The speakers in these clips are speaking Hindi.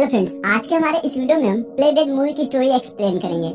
हेलो फ्रेंड्स, आज के हमारे इस वीडियो में हम प्ले डेड मूवी की स्टोरी एक्सप्लेन करेंगे।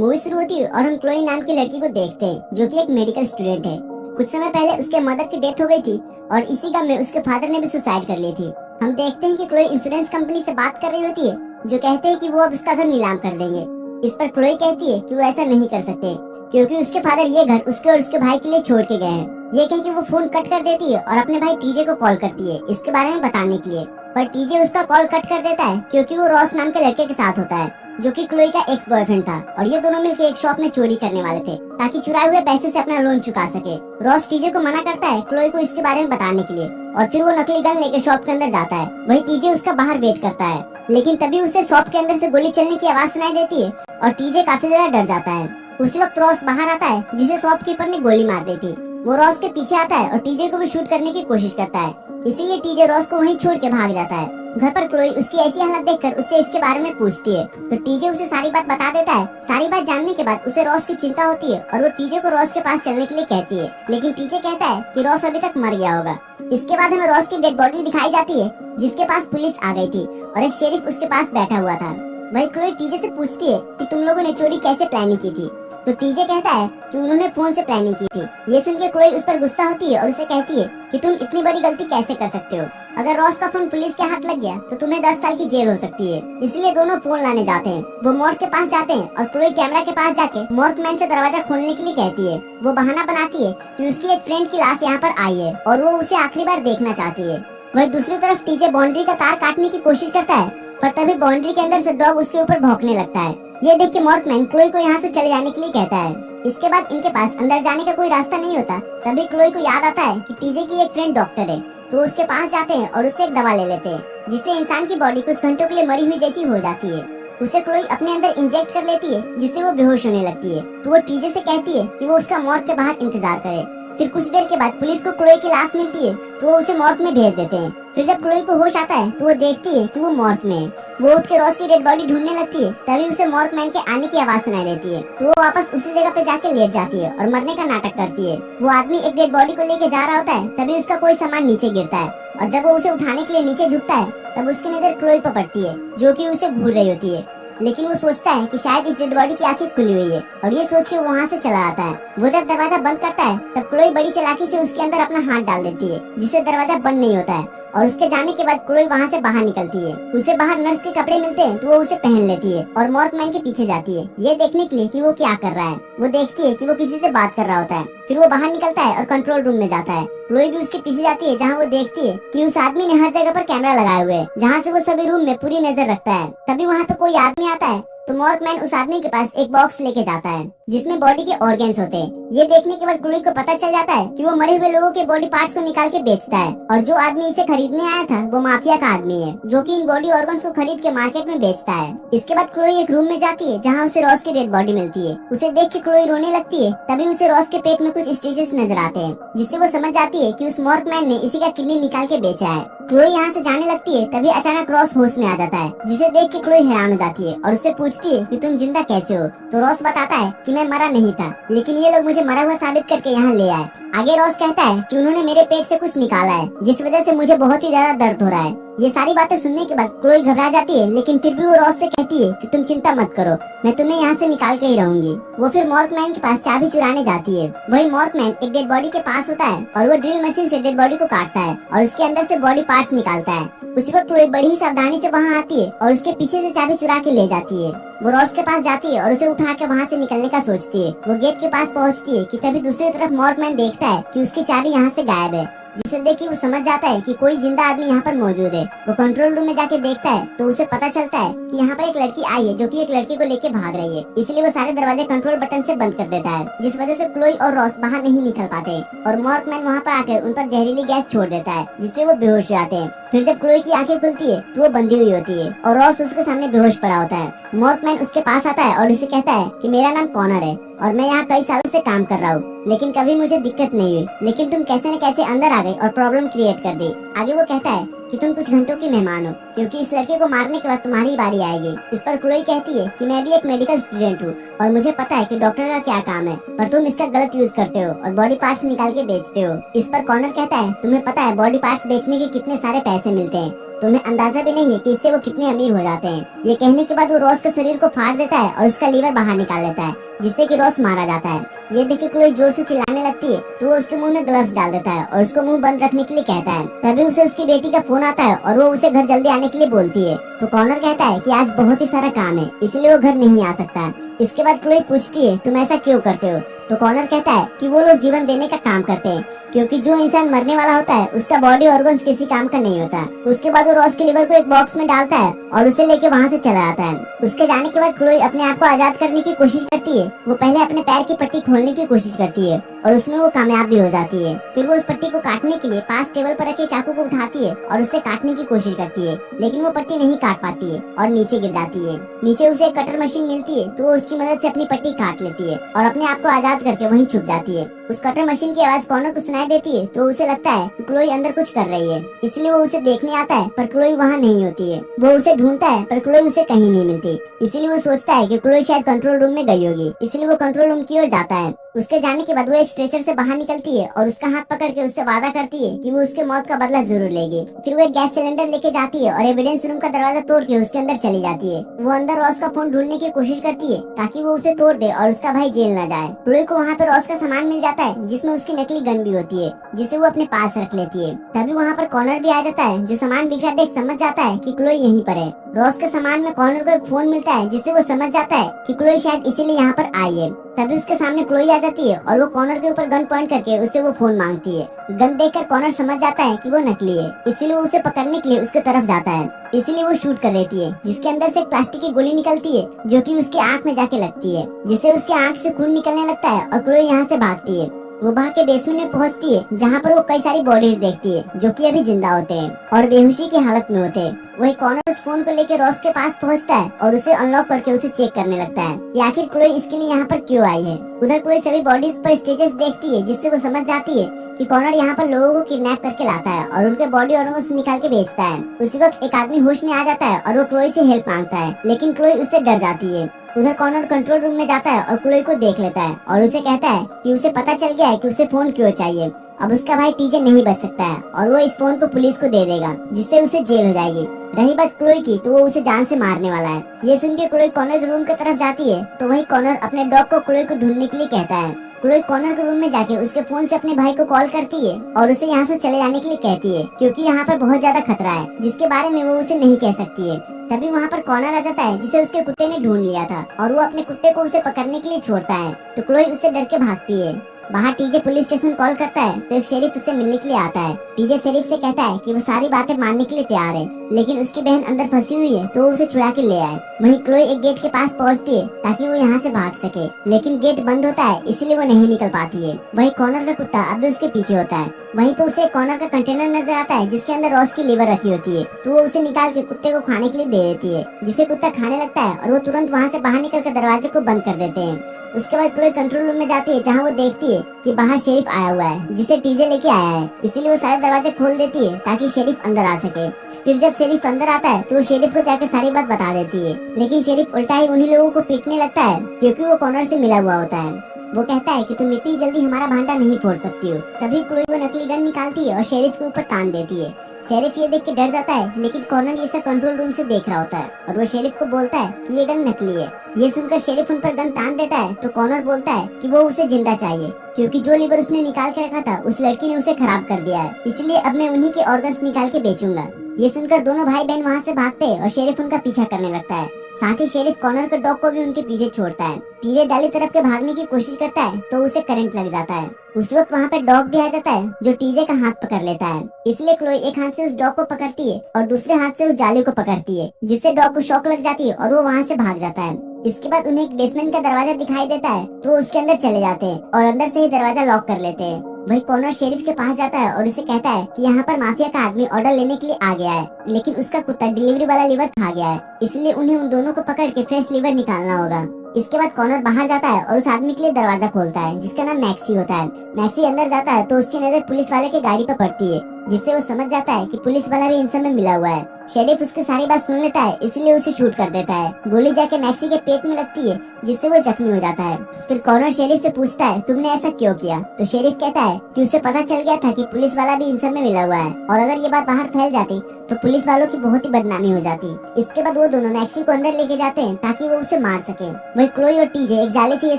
मूवी शुरू होती है और हम क्लोई नाम की लड़की को देखते हैं जो कि एक मेडिकल स्टूडेंट है। कुछ समय पहले उसके मदर की डेथ हो गई थी और इसी गम में उसके फादर ने भी सुसाइड कर ली थी। हम देखते हैं कि क्लोई इंश्योरेंस कंपनी से बात कर रही होती है जो कहते हैं कि वो अब उसका घर नीलाम कर देंगे। इस पर क्लोई कहती है कि वो ऐसा नहीं कर सकते क्योंकि उसके फादर ये घर उसके और उसके भाई के लिए छोड़ के गए हैं। ये कह के वो फोन कट कर देती है और अपने भाई टीजे को कॉल करती है इसके बारे में बताने के लिए, पर टीजे उसका कॉल कट कर देता है क्योंकि वो रॉस नाम के लड़के के साथ होता है जो कि क्लोई का एक्स बॉयफ्रेंड था और ये दोनों मिलकर एक शॉप में चोरी करने वाले थे ताकि चुराए हुए पैसे से अपना लोन चुका सके। रॉस टीजे को मना करता है क्लोई को इसके बारे में बताने के लिए और फिर वो नकली गन लेकर शॉप के अंदर जाता है। वही टीजे उसका बाहर वेट करता है, लेकिन तभी उसे शॉप के अंदर से गोली चलने की आवाज सुनाई देती है और टीजे काफी ज्यादा डर जाता है। उसी वक्त रॉस बाहर आता है जिसे शॉपकीपर ने गोली मार दी थी। वो रॉस के पीछे आता है और टीजे को भी शूट करने की कोशिश करता है, इसीलिए टीजे रॉस को वहीं छोड़ के भाग जाता है। घर पर क्लोई उसकी ऐसी हालत देखकर उससे इसके बारे में पूछती है तो टीजे उसे सारी बात बता देता है। सारी बात जानने के बाद उसे रॉस की चिंता होती है और वो टीजे को रॉस के पास चलने के लिए कहती है, लेकिन टीजे कहता है कि रॉस अभी तक मर गया होगा। इसके बाद हमें रॉस की डेड बॉडी दिखाई जाती है जिसके पास पुलिस आ गई थी और एक शेरिफ उसके पास बैठा हुआ था। वही क्लोई टीजे से पूछती है कि तुम लोगों ने चोरी कैसे प्लानिंग की थी, तो टीजे कहता है कि उन्होंने फोन से प्लानिंग की थी। ये सुन के क्लोई उस पर गुस्सा होती है और उसे कहती है कि तुम इतनी बड़ी गलती कैसे कर सकते हो। अगर रॉस का फोन पुलिस के हाथ लग गया तो तुम्हें 10 साल की जेल हो सकती है। इसलिए दोनों फोन लाने जाते हैं। वो मॉर्ग के पास जाते हैं और क्लोई कैमरा के पास जाके मॉर्ग मैन से दरवाजा खोलने के लिए कहती है। वो बहाना बनाती है कि उसकी एक फ्रेंड की लाश यहाँ पर आई है और वो उसे आखिरी बार देखना चाहती है। वही दूसरी तरफ टीजे बाउंड्री का तार काटने की कोशिश करता है, पर तभी बाउंड्री के अंदर से डॉग उसके ऊपर भौंकने लगता है। ये देख के मॉर्गमैन क्लोई को यहाँ से चले जाने के लिए कहता है। इसके बाद इनके पास अंदर जाने का कोई रास्ता नहीं होता। तभी क्लोई को याद आता है कि टीजे की एक फ्रेंड डॉक्टर है, तो उसके पास जाते हैं और उससे एक दवा ले लेते हैं जिससे इंसान की बॉडी कुछ घंटों के लिए मरी हुई जैसी हो जाती है। उसे क्लोई अपने अंदर इंजेक्ट कर लेती है जिससे वो बेहोश होने लगती है। तो वो टीजे से कहती है कि वो उसका मॉर्ग के बाहर इंतजार करे। फिर कुछ देर के बाद पुलिस को क्लोई की लाश मिलती है तो वो उसे मॉर्ग में भेज देते हैं। फिर जब क्लोई को होश आता है तो वो देखती है कि वो मॉर्ग में है। वो उठ के रॉस की डेड बॉडी ढूंढने लगती है, तभी उसे मॉर्ग मैन के आने की आवाज सुनाई देती है। तो वो वापस उसी जगह पे जाके लेट जाती है और मरने का नाटक करती है। वो आदमी एक डेड बॉडी को लेके जा रहा होता है, तभी उसका कोई सामान नीचे गिरता है और जब वो उसे उठाने के लिए नीचे झुकता है तब उसकी नजर क्लोई पर पड़ती है जो कि उसे घूर रही होती है। लेकिन वो सोचता है कि शायद इस डेड बॉडी की आंखें खुली हुई है और ये सोच के वो वहाँ से चला आता है। वो जब दरवाजा बंद करता है तब क्लोई बड़ी चालाकी से उसके अंदर अपना हाथ डाल देती है जिससे दरवाजा बंद नहीं होता है और उसके जाने के बाद क्लोई वहाँ से बाहर निकलती है। उसे बाहर नर्स के कपड़े मिलते हैं तो वो उसे पहन लेती है और मॉर्गमैन के पीछे जाती है ये देखने के लिए कि वो क्या कर रहा है। वो देखती है कि वो किसी से बात कर रहा होता है। फिर वो बाहर निकलता है और कंट्रोल रूम में जाता है। क्लोई भी उसके पीछे जाती है जहाँ वो देखती है कि उस आदमी ने हर जगह पर कैमरा लगाए हुए हैं जहाँ से वो सभी रूम में पूरी नजर रखता है। तभी वहाँ पे कोई आदमी आता है तो मॉर्गमैन उस आदमी के पास एक बॉक्स लेके जाता है जिसमें बॉडी के ऑर्गन्स होते हैं। ये देखने के बाद क्लोई को पता चल जाता है कि वो मरे हुए लोगों के बॉडी पार्ट्स को निकाल के बेचता है और जो आदमी इसे खरीदने आया था वो माफिया का आदमी है जो कि इन बॉडी ऑर्गन्स को खरीद के मार्केट में बेचता है। इसके बाद क्लोई एक रूम में जाती है जहाँ उसे रॉस की डेड बॉडी मिलती है। उसे देख के क्लोई रोने लगती है। तभी उसे रॉस के पेट में कुछ स्टिचेस नजर आते हैं जिससे वो समझ जाती है कि उस मॉर्गमैन ने इसी का किडनी निकाल के बेचा है। क्लोई यहाँ से जाने लगती है, तभी अचानक रॉस होश में आ जाता है जिसे देख के क्लोई हैरान हो जाती है और उससे पूछती है कि तुम जिंदा कैसे हो। तो रॉस बताता है कि मैं मरा नहीं था, लेकिन ये लोग मुझे मरा हुआ साबित करके यहाँ ले आए। आगे रॉस कहता है कि उन्होंने मेरे पेट से कुछ निकाला है जिस वजह से मुझे बहुत ही ज्यादा दर्द हो रहा है। ये सारी बातें सुनने के बाद क्लोई घबरा जाती है, लेकिन फिर भी वो रॉस से कहती है कि तुम चिंता मत करो, मैं तुम्हें यहाँ से निकाल के ही रहूंगी। वो फिर मॉर्गमैन के पास चाबी चुराने जाती है। वही मॉर्गमैन एक डेड बॉडी के पास होता है और वो ड्रिल मशीन से डेड बॉडी को काटता है और उसके अंदर से बॉडी पार्ट्स निकालता है। उसी वक्त क्लोई बड़ी ही सावधानी से वहाँ आती है और उसके पीछे से चाबी चुरा के ले जाती है। वो रॉस के पास जाती है और उसे उठा के वहाँ से निकलने का सोचती है। वो गेट के पास पहुँचती है कि तभी दूसरी तरफ मॉर्गमैन देखता है कि उसकी चाबी यहाँ से गायब है, जिसे देख के वो समझ जाता है कि कोई जिंदा आदमी यहाँ पर मौजूद है। वो कंट्रोल रूम में जाके देखता है तो उसे पता चलता है कि यहाँ पर एक लड़की आई है जो कि एक लड़के को लेके भाग रही है। इसलिए वो सारे दरवाजे कंट्रोल बटन से बंद कर देता है जिस वजह से क्लोई और रॉस बाहर नहीं निकल पाते और मॉर्गमैन वहाँ पर आकर उन पर जहरीली गैस छोड़ देता है जिससे वो बेहोश हो जाते हैं। फिर जब क्लोई की आंखें खुलती है तो वो बंधी हुई होती है और रॉस उसके सामने बेहोश पड़ा होता है। मॉर्गमैन उसके पास आता है और उसे कहता है कि मेरा नाम कॉनर है और मैं यहाँ कई सालों से काम कर रहा हूँ, लेकिन कभी मुझे दिक्कत नहीं हुई, लेकिन तुम कैसे न कैसे अंदर आ गई और प्रॉब्लम क्रिएट कर दी। आगे वो कहता है कि तुम कुछ घंटों की मेहमान हो क्योंकि इस लड़के को मारने के बाद तुम्हारी बारी आएगी। इस पर क्लोई कहती है कि मैं भी एक मेडिकल स्टूडेंट हूँ और मुझे पता है कि डॉक्टर का क्या काम है, पर तुम इसका गलत यूज करते हो और बॉडी पार्ट्स निकाल के बेचते हो। इस पर कॉनर कहता है तुम्हें पता है बॉडी पार्ट्स बेचने के कितने सारे पैसे मिलते हैं तो उन्हें अंदाजा भी नहीं है कि इससे वो कितने अमीर हो जाते हैं। ये कहने के बाद वो रॉस के शरीर को फाड़ देता है और उसका लीवर बाहर निकाल लेता है, जिससे कि रॉस मारा जाता है। ये देख के क्लोई जोर से चिल्लाने लगती है तो वो उसके मुंह में ग्लव्स डाल देता है और उसको मुंह बंद रखने के लिए कहता है। तभी उसे उसकी बेटी का फोन आता है और वो उसे घर जल्दी आने के लिए बोलती है। तो कॉनर कहता है कि आज बहुत ही सारा काम है, इसलिए वो घर नहीं आ सकता। इसके बाद क्लोई पूछती है तुम ऐसा क्यों करते हो? तो कॉनर कहता है कि वो लोग जीवन देने का काम करते हैं, क्योंकि जो इंसान मरने वाला होता है उसका बॉडी ऑर्गन्स किसी काम का नहीं होता। उसके बाद वो रॉस के लिवर को एक बॉक्स में डालता है और उसे लेके वहाँ से चला जाता है। उसके जाने के बाद क्लोई अपने आप को आजाद करने की कोशिश करती है। वो पहले अपने पैर की पट्टी खोलने की कोशिश करती है और उसमें वो कामयाब भी हो जाती है। फिर वो उस पट्टी को काटने के लिए पास टेबल पर रखे चाकू को उठाती है और उससे काटने की कोशिश करती है, लेकिन वो पट्टी नहीं काट पाती है और नीचे गिर जाती है। नीचे उसे एक कटर मशीन मिलती है तो वो उसकी मदद से अपनी पट्टी काट लेती है और अपने आप को आजाद करके वहीं छुप जाती है। उस कटर मशीन की आवाज कॉनर को सुनाई देती है तो उसे लगता है कि क्लोई अंदर कुछ कर रही है, इसलिए वो उसे देखने आता है, पर क्लोई वहाँ नहीं होती है। वो उसे ढूंढता है पर क्लोई उसे कहीं नहीं मिलती, इसीलिए वो सोचता है कि क्लोई शायद कंट्रोल रूम में गई होगी, इसलिए वो कंट्रोल रूम की ओर जाता है। उसके जाने के बाद वो एक स्ट्रेचर से बाहर निकलती है और उसका हाथ पकड़ के उससे वादा करती है कि वो उसके मौत का बदला जरूर लेगी। फिर वो एक गैस सिलेंडर लेके जाती है और एविडेंस रूम का दरवाजा तोड़ के उसके अंदर चली जाती है। वो अंदर रॉस का फोन ढूंढने की कोशिश करती है ताकि वो उसे तोड़ दे और उसका भाई जेल न जाए। क्लोई को वहाँ पे रॉस का सामान मिल जाता है, जिसमें उसकी नकली गन भी होती है, जिसे वो अपने पास रख लेती है। तभी वहाँ पर कॉनर भी आ जाता है, जो सामान बिखरा देख समझ जाता है कि क्लोई यहीं पर है। रॉस के सामान में कॉनर को एक फोन मिलता है, जिससे वो समझ जाता है कि क्लोई शायद इसीलिए यहाँ पर आई है। तभी उसके सामने क्लोई आ जाती है और वो कॉनर के ऊपर गन पॉइंट करके उससे वो फोन मांगती है। गन देखकर कॉनर समझ जाता है कि वो नकली है, इसीलिए वो उसे पकड़ने के लिए उसके तरफ जाता है। इसीलिए वो शूट कर देती है, जिसके अंदर से एक प्लास्टिक की गोली निकलती है जो कि उसकी आंख में जाके लगती है, जिससे उसकी आंख से खून निकलने लगता है और क्लोई यहाँ से भागती है। वो भाग के बेसमेंट में पहुंचती है, जहाँ पर वो कई सारी बॉडीज देखती है जो कि अभी जिंदा होते हैं और बेहोशी की हालत में होते हैं। वही कॉनर उस फोन को लेकर रॉस के पास पहुंचता है और उसे अनलॉक करके उसे चेक करने लगता है कि आखिर क्लोई इसके लिए यहाँ पर क्यों आई है। उधर क्लोई सभी बॉडीज पर स्टेजेस देखती है, जिससे वो समझ जाती है कि कॉनर यहाँ पर लोगों को किडनैप करके लाता है और उनके बॉडी ऑर्गन्स निकाल के बेचता है। उसी वक्त एक आदमी होश में आ जाता है और वो क्लोई से हेल्प मांगता है, लेकिन क्लोई उससे डर जाती है। उधर कॉनर कंट्रोल रूम में जाता है और क्लोई को देख लेता है और उसे कहता है कि उसे पता चल गया है कि उसे फोन क्यों चाहिए। अब उसका भाई टीजे नहीं बच सकता है और वो इस फोन को पुलिस को दे देगा, जिससे उसे जेल हो जाएगी। रही बात क्लोई की, तो वो उसे जान से मारने वाला है। ये सुन के क्लोई कॉनर के रूम की तरफ जाती है तो वही कॉनर अपने डॉग को क्लोई को ढूंढने के लिए कहता है। क्लोई कॉनर के रूम में जाके उसके फोन से अपने भाई को कॉल करती है और उसे यहाँ से चले जाने के लिए कहती है, क्योंकि यहाँ पर बहुत ज्यादा खतरा है, जिसके बारे में वो उसे नहीं कह सकती है। तभी वहाँ पर कॉनर आ जाता है, जिसे उसके कुत्ते ने ढूंढ लिया था और वो अपने कुत्ते को उसे पकड़ने के लिए छोड़ता है, तो क्लोई उससे डर के भागती है। बाहर टीजे पुलिस स्टेशन कॉल करता है तो एक शेरिफ उससे मिलने के लिए आता है। टीजे शेरिफ से कहता है कि वो सारी बातें मानने के लिए तैयार है, लेकिन उसकी बहन अंदर फंसी हुई है तो वो उसे छुड़ा के ले आए। वहीं क्लोई एक गेट के पास पहुंचती है ताकि वो यहाँ से भाग सके, लेकिन गेट बंद होता है, इसीलिए वो नहीं निकल पाती है। वहीं कॉनर का कुत्ता अब भी उसके पीछे होता है। वहीं तो उसे कॉनर का कंटेनर नजर आता है, जिसके अंदर रॉस की लीवर रखी होती है, तो वो उसे निकाल के कुत्ते को खाने के लिए दे देती है, जिसे कुत्ता खाने लगता है और वो तुरंत वहाँ से बाहर निकल कर दरवाजे को बंद कर देते हैं। उसके बाद क्लोई कंट्रोल रूम में जाती है, जहाँ वो देखती है कि बाहर शेरिफ आया हुआ है, जिसे टीजे लेके आया है, इसीलिए वो सारे दरवाजे खोल देती है ताकि शेरिफ अंदर आ सके। फिर जब शेरिफ अंदर आता है तो वो शेरिफ को जाकर सारी बात बता देती है, लेकिन शेरिफ उल्टा ही उन्हीं लोगों को पीटने लगता है, क्योंकि वो कॉनर से मिला हुआ होता है। वो कहता है कि तुम इतनी जल्दी हमारा भांडा नहीं फोड़ सकती हो। तभी क्लोई वो नकली गन निकालती है और शेरिफ के ऊपर तान देती है। शेरिफ ये देख के डर जाता है, लेकिन कॉनर ये सब कंट्रोल रूम से देख रहा होता है और वो शेरिफ को बोलता है कि ये गन नकली है। ये सुनकर शेरिफ उन पर गन तान देता है तो कॉनर बोलता है कि वो उसे जिंदा चाहिए, क्योंकि जो लीवर उसने निकाल के रखा था उस लड़की ने उसे खराब कर दिया है, इसलिए अब मैं उन्हीं के ऑर्गन्स निकाल के बेचूंगा। ये सुनकर दोनों भाई बहन वहाँ से भागते हैं और शेरिफ उनका पीछा करने लगता है। साथ ही शेरिफ कॉनर के डॉग को भी उनके पीछे छोड़ता है। टीजे दाली तरफ के भागने की कोशिश करता है तो उसे करंट लग जाता है। उस वक्त वहाँ पे डॉग भी आ जाता है, जो टीजे का हाथ पकड़ लेता है। इसलिए क्लोई एक हाथ से उस डॉग को पकड़ती है और दूसरे हाथ से उस जाली को पकड़ती है, जिससे डॉग को शॉक लग जाती है और वो वहाँ से भाग जाता है। इसके बाद उन्हें एक बेसमेंट का दरवाजा दिखाई देता है तो उसके अंदर चले जाते हैं और अंदर से ही दरवाजा लॉक कर लेते हैं। वही कॉनर शेरिफ के पास जाता है और उसे कहता है कि यहाँ पर माफिया का आदमी ऑर्डर लेने के लिए आ गया है, लेकिन उसका कुत्ता डिलीवरी वाला लीवर खा गया है, इसलिए उन्हें उन दोनों को पकड़ के फ्रेश लीवर निकालना होगा। इसके बाद कॉनर बाहर जाता है और उस आदमी के लिए दरवाजा खोलता है, जिसका नाम मैक्सी होता है। मैक्सी अंदर जाता है तो उसकी नजर पुलिस वाले की गाड़ी पर पड़ती है, जिससे वो समझ जाता है कि पुलिस वाला भी इन सब में मिला हुआ है, शेरिफ उसकी सारी बात सुन लेता है, इसलिए उसे शूट कर देता है। गोली जाके मैक्सी के पेट में लगती है, जिससे वो जख्मी हो जाता है। फिर कॉनर शेरिफ से पूछता है, तुमने ऐसा क्यों किया? तो शेरिफ कहता है कि उसे पता चल गया था कि पुलिस वाला भी इन सब में मिला हुआ है, और अगर ये बात बाहर फैल जाती तो पुलिस वालों की बहुत ही बदनामी हो जाती। इसके बाद वो दोनों मैक्सी को अंदर लेके जाते हैं ताकि वो उसे मार सके। वही क्लोई और टीजे एक जाले से ये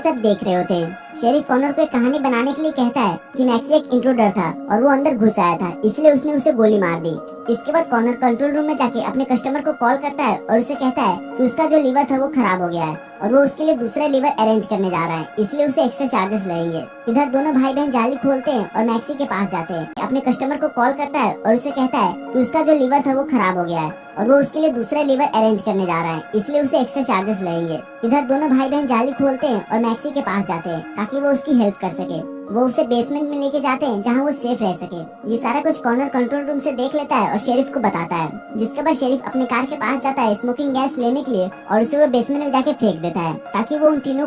सब देख रहे होते हैं। शेरिफ कॉनर को एक कहानी बनाने के लिए कहता है कि मैक्सी एक इंट्रूडर था और वो अंदर घुस आया था, इसलिए उसने उसे गोली मार दी। इसके बाद कॉनर कंट्रोल रूम में जाके अपने कस्टमर को कॉल करता है और उसे कहता है कि उसका जो लीवर था वो खराब हो गया है और वो उसके लिए दूसरा लीवर अरेंज करने जा रहा है, इसलिए उसे एक्स्ट्रा चार्जेस लगेंगे। इधर दोनों भाई बहन जाली खोलते हैं और मैक्सी के पास जाते हैं। अपने कस्टमर को कॉल करता है और उसे कहता है कि उसका जो लीवर था वो खराब हो गया है और वो उसके लिए दूसरा लीवर अरेंज करने जा रहा है, इसलिए उसे एक्स्ट्रा चार्जेस लगेंगे। इधर दोनों भाई बहन जाली खोलते हैं और मैक्सी के पास जाते हैं ताकि वो उसकी हेल्प कर सके। वो उसे बेसमेंट में लेके जाते हैं जहाँ वो सेफ रह सके। ये सारा कुछ कॉनर कंट्रोल रूम से देख लेता है और शेरिफ को बताता है, जिसके बाद शेरिफ अपने कार के पास जाता है स्मोकिंग गैस लेने के लिए और उसे वो बेसमेंट में जाके फेंक देता है ताकि वो उन तीनों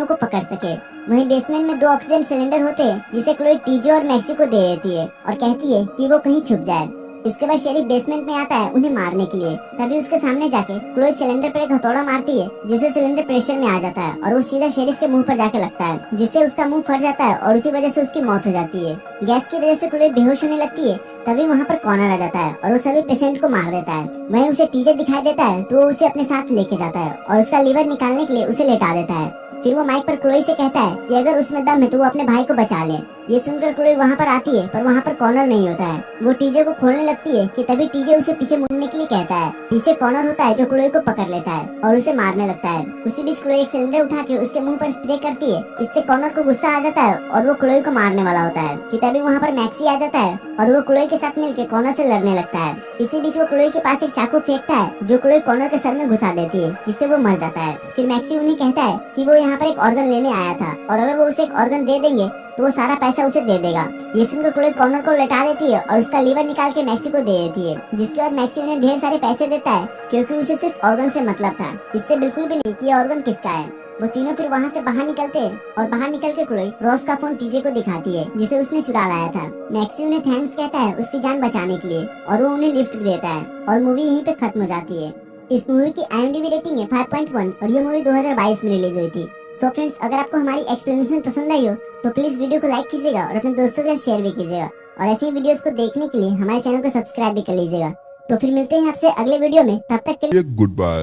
को पकड़ सके। वहीं बेसमेंट में 2 ऑक्सीजन सिलेंडर होते हैं जिसे क्लोई टीजे और मैक्सी को दे देती है और कहती है कि वो कहीं छुप जाए। इसके बाद शेरिफ बेसमेंट में आता है उन्हें मारने के लिए। तभी उसके सामने जाके क्लोई सिलेंडर पर एक हथौड़ा मारती है, जिससे सिलेंडर प्रेशर में आ जाता है और वो सीधा शेरिफ के मुंह पर जाके लगता है, जिससे उसका मुंह फट जाता है और उसी वजह से उसकी मौत हो जाती है। गैस की वजह से क्लोई बेहोश होने लगती है। तभी वहाँ पर कॉनर आ जाता है और वो सभी पेशेंट को मार देता है। वहीं उसे टीचर दिखाई देता है तो वो उसे अपने साथ लेके जाता है और उसका लीवर निकालने के लिए उसे लेटा देता है। फिर वो माइक पर क्लोई से कहता है कि अगर उसमें दम है तो वो अपने भाई को बचा ले। ये सुनकर क्लोई वहाँ पर आती है, पर वहाँ पर कॉनर नहीं होता है। वो टीजे को खोलने लगती है कि तभी टीजे उसे पीछे मुड़ने के लिए कहता है। पीछे कॉनर होता है जो क्लोई को पकड़ लेता है और उसे मारने लगता है। उसी बीच क्लोई एक सिलेंडर उठा के उसके मुंह पर स्प्रे करती है। इससे कॉनर को गुस्सा आ जाता है और वो क्लोई को मारने वाला होता है कि तभी वहाँ पर मैक्सी आ जाता है और वो क्लोई के साथ मिलकर कॉनर से लड़ने लगता है। इसी बीच वो क्लोई के पास एक चाकू फेंकता है जो क्लोई कॉनर के सर में घुसा देती है, जिससे वो मर जाता है। फिर मैक्सी उन्हें कहता है कि वो यहाँ पर एक ऑर्गन लेने आया था और अगर वो उसे एक ऑर्गन दे देंगे तो वो सारा पैसा उसे दे देगा। ये सुनकर क्लोई कॉनर को लेटा देती है और उसका लीवर निकाल के मैक्सी को दे देती है, जिसके बाद मैक्सी उन्हें ढेर सारे पैसे देता है क्योंकि उसे सिर्फ ऑर्गन से मतलब था, इससे बिल्कुल भी नहीं कि ये ऑर्गन किसका है। वो तीनों फिर वहाँ से बाहर निकलते हैं और बाहर निकल के क्लोई रॉस का फोन टीजे को दिखाती है जिसे उसने चुरा लाया था। मैक्सी उन्हें थैंक्स कहता है उसकी जान बचाने के लिए और वो उन्हें लिफ्ट भी देता है और मूवी यहीं पे खत्म हो जाती है। इस मूवी की IMDb रेटिंग है 5.1 और ये मूवी 2022 में रिलीज हुई थी। सो फ्रेंड्स, अगर आपको हमारी एक्सप्लेनेशन पसंद आई हो तो प्लीज वीडियो को लाइक कीजिएगा और अपने दोस्तों के साथ शेयर भी कीजिएगा और ऐसी ही वीडियोस को देखने के लिए हमारे चैनल को सब्सक्राइब भी कर लीजिएगा। तो फिर मिलते हैं आपसे अगले वीडियो में, तब तक के लिए गुड बाय।